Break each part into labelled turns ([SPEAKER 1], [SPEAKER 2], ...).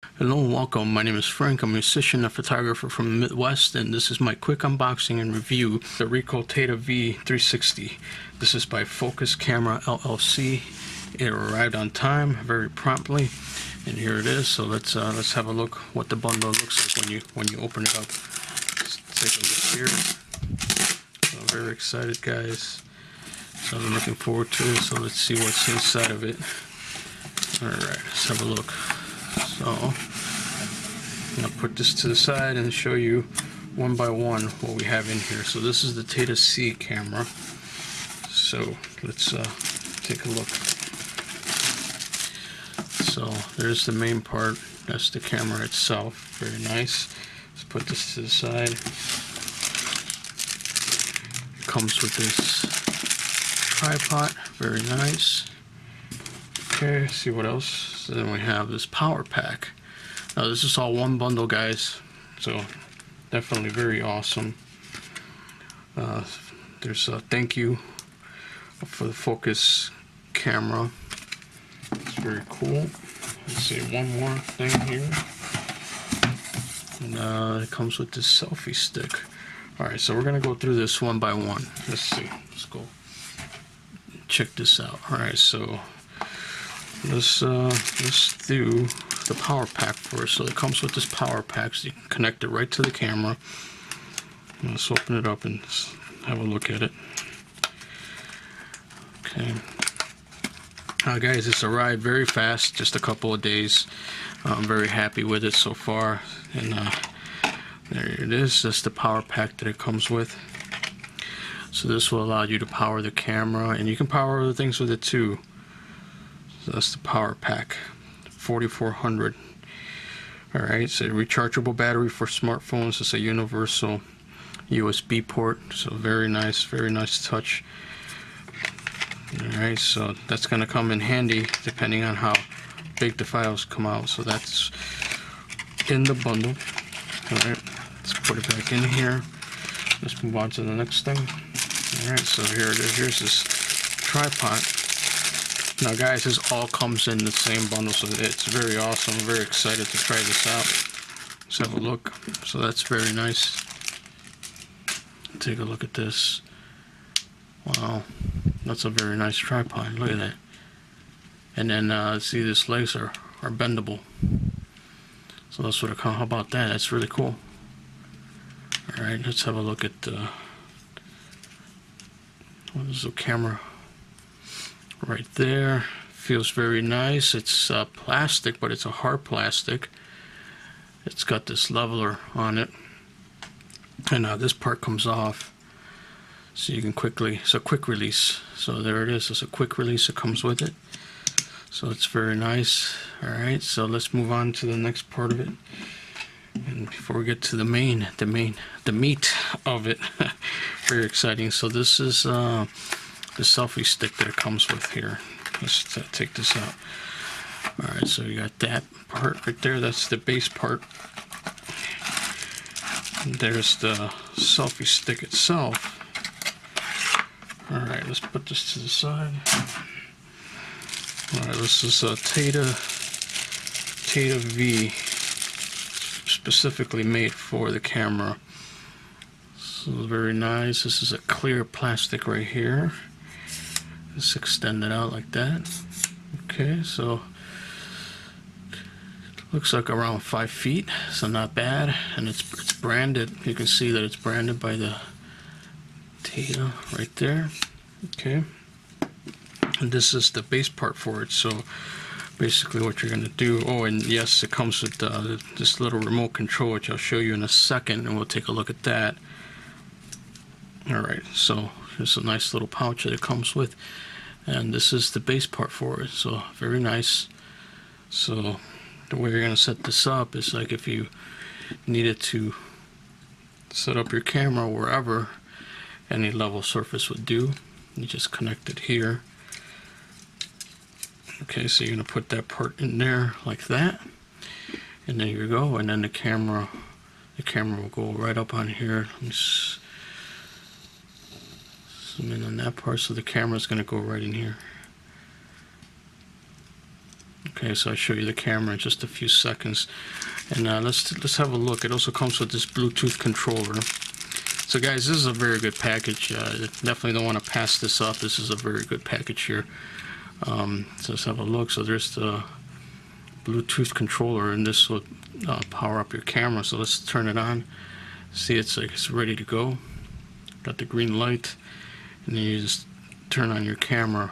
[SPEAKER 1] Hello and welcome. My name is Frank. I'm a musician and photographer from the Midwest, and this is my quick unboxing and review of the Ricoh Theta V 360. This is by Focus Camera LLC. It arrived on time, very promptly, and here it is. So let's have a look what the bundle looks like when you open it up. Let's take a look here. So I'm very excited, guys. So I'm looking forward to it. So let's see what's inside of it. All right, let's have a look. So I'm going to put this to the side and show you one by one what we have in here. So this is the Theta C camera. So let's take a look. So there's the main part. That's the camera itself. Very nice. Let's put this to the side. It comes with this tripod. Very nice. Okay, see what else. So then we have this power pack. Now this is all one bundle, guys, so definitely very awesome. There's a thank you for the Focus camera. It's very cool. Let's see, one more thing here. And it comes with this selfie stick. Alright, so we're gonna go through this one by one. Let's see. Let's go check this out. Alright, so let's do the power pack first. So it comes with this power pack, so you can connect it right to the camera. Let's open it up and have a look at it. Okay. Guys, this arrived very fast, just a couple of days. I'm very happy with it so far. And there it is. That's the power pack that it comes with. So this will allow you to power the camera, and you can power other things with it too. So that's the power pack, 4400. Alright, so rechargeable battery for smartphones. It's a universal USB port, so very nice touch. Alright, so that's going to come in handy depending on how big the files come out. So that's in the bundle. Alright, let's put it back in here. Let's move on to the next thing. Alright, so here it is. Here's this tripod. Now guys, this all comes in the same bundle, so it's very awesome. I'm very excited to try this out. Let's have a look. So that's very nice. Take a look at this. Wow, that's a very nice tripod. Look at that. And then see, these legs are bendable. So that's what it comes. How about that? That's really cool. Alright, let's have a look at what is the camera? Right there. Feels very nice. It's plastic, but it's a hard plastic. It's got this leveler on it, and this part comes off, so you can quickly. It's a quick release. So there it is. It's a quick release. It comes with it. So it's very nice. All right. So let's move on to the next part of it. And before we get to the meat of it, very exciting. So this is the selfie stick that it comes with here. Let's take this out. Alright, so you got that part right there. That's the base part. And there's the selfie stick itself. Alright, let's put this to the side. Alright, this is a Theta V, specifically made for the camera. So very nice. This is a clear plastic right here. Just extend it out like that. Okay, so looks like around 5 feet, so not bad. And it's branded. You can see that it's branded by the Theta right there. Okay, and this is the base part for it. So basically what you're going to do, oh, and yes, it comes with this little remote control, which I'll show you in a second, and we'll take a look at that. Alright, so there's a nice little pouch that it comes with, and this is the base part for it. So very nice. So the way you're going to set this up is like if you needed to set up your camera wherever any level surface would do, you just connect it here. Okay, so you're going to put that part in there like that, and there you go. And then the camera will go right up on here. Let me zoom in on that part. So the camera is going to go right in here. Okay, so I'll show you the camera in just a few seconds. And let's have a look. It also comes with this Bluetooth controller. So guys, this is a very good package. Definitely don't want to pass this up. This is a very good package here. So let's have a look. So there's the Bluetooth controller, and this will power up your camera. So let's turn it on. See, it's like it's ready to go. Got the green light, and then you just turn on your camera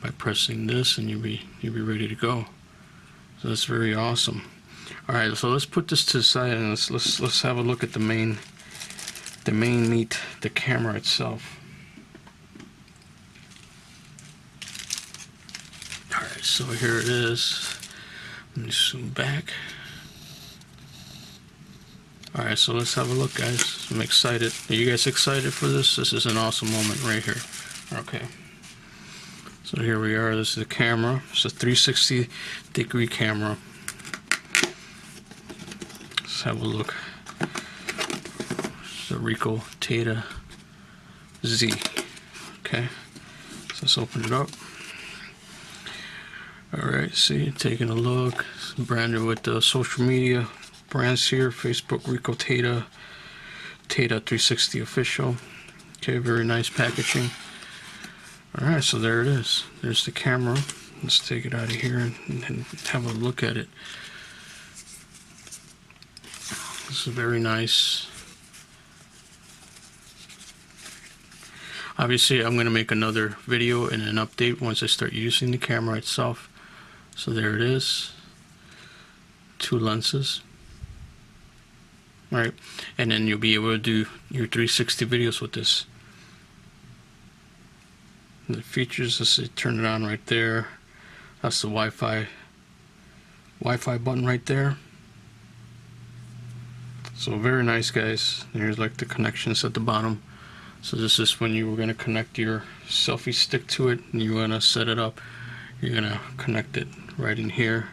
[SPEAKER 1] by pressing this, and you'll be ready to go. So that's very awesome. All right, so let's put this to the side, and let's have a look at the main meat, the camera itself. All right, so here it is. Let me zoom back. All right, so let's have a look, guys. I'm excited. Are you guys excited for this? This is an awesome moment right here. Okay. So here we are. This is the camera. It's a 360-degree camera. Let's have a look. The Ricoh Theta V. Okay, so let's open it up. Alright, see, taking a look. It's branded with the social media brands here: Facebook, Ricoh Theta, Theta 360 official. Okay, very nice packaging. Alright, so there it is. There's the camera. Let's take it out of here and have a look at it. This is very nice. Obviously, I'm going to make another video and an update once I start using the camera itself. So there it is. 2 lenses. Alright, and then you'll be able to do your 360 videos with this. And the features, let's see, turn it on right there. That's the Wi-Fi button right there. So very nice, guys. Here's like the connections at the bottom. So this is when you were going to connect your selfie stick to it, and you want to set it up. You're going to connect it right in here.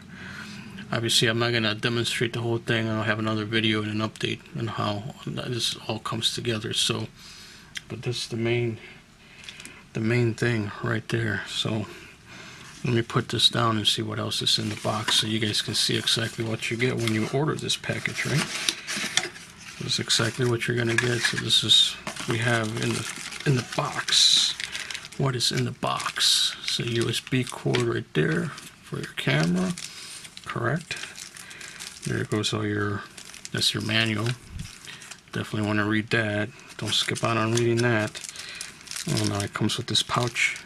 [SPEAKER 1] Obviously, I'm not going to demonstrate the whole thing. I'll have another video and an update on how this all comes together. So, but this is the main thing right there. So let me put this down and see what else is in the box, so you guys can see exactly what you get when you order this package, right? This is exactly what you're going to get. So this is we have in the box. What is in the box? So USB cord right there for your camera. Correct. There goes all your, that's your manual. Definitely want to read that. Don't skip out on reading that. Oh, now it comes with this pouch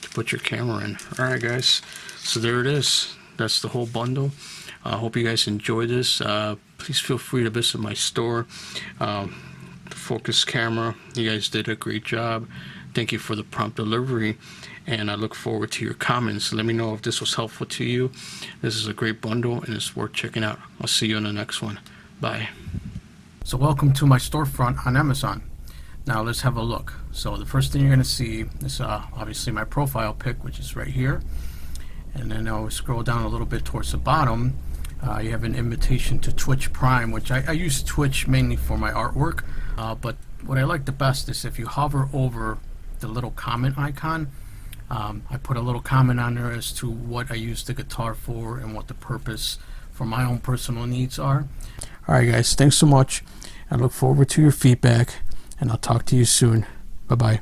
[SPEAKER 1] to put your camera in. Alright, guys, so there it is. That's the whole bundle. I hope you guys enjoy this. Please feel free to visit my store. The focus camera, you guys did a great job. Thank you for the prompt delivery, and I look forward to your comments. Let me know if this was helpful to you. This is a great bundle and it's worth checking out. I'll see you in the next one. Bye. So welcome to my storefront on Amazon. Now let's have a look. So the first thing you're going to see is obviously my profile pic, which is right here. And then I'll scroll down a little bit towards the bottom. You have an invitation to Twitch Prime, which I use Twitch mainly for my artwork. But what I like the best is if you hover over the little comment icon, I put a little comment on there as to what I use the guitar for and what the purpose for my own personal needs are. Alright guys, thanks so much. I look forward to your feedback, and I'll talk to you soon. Bye bye.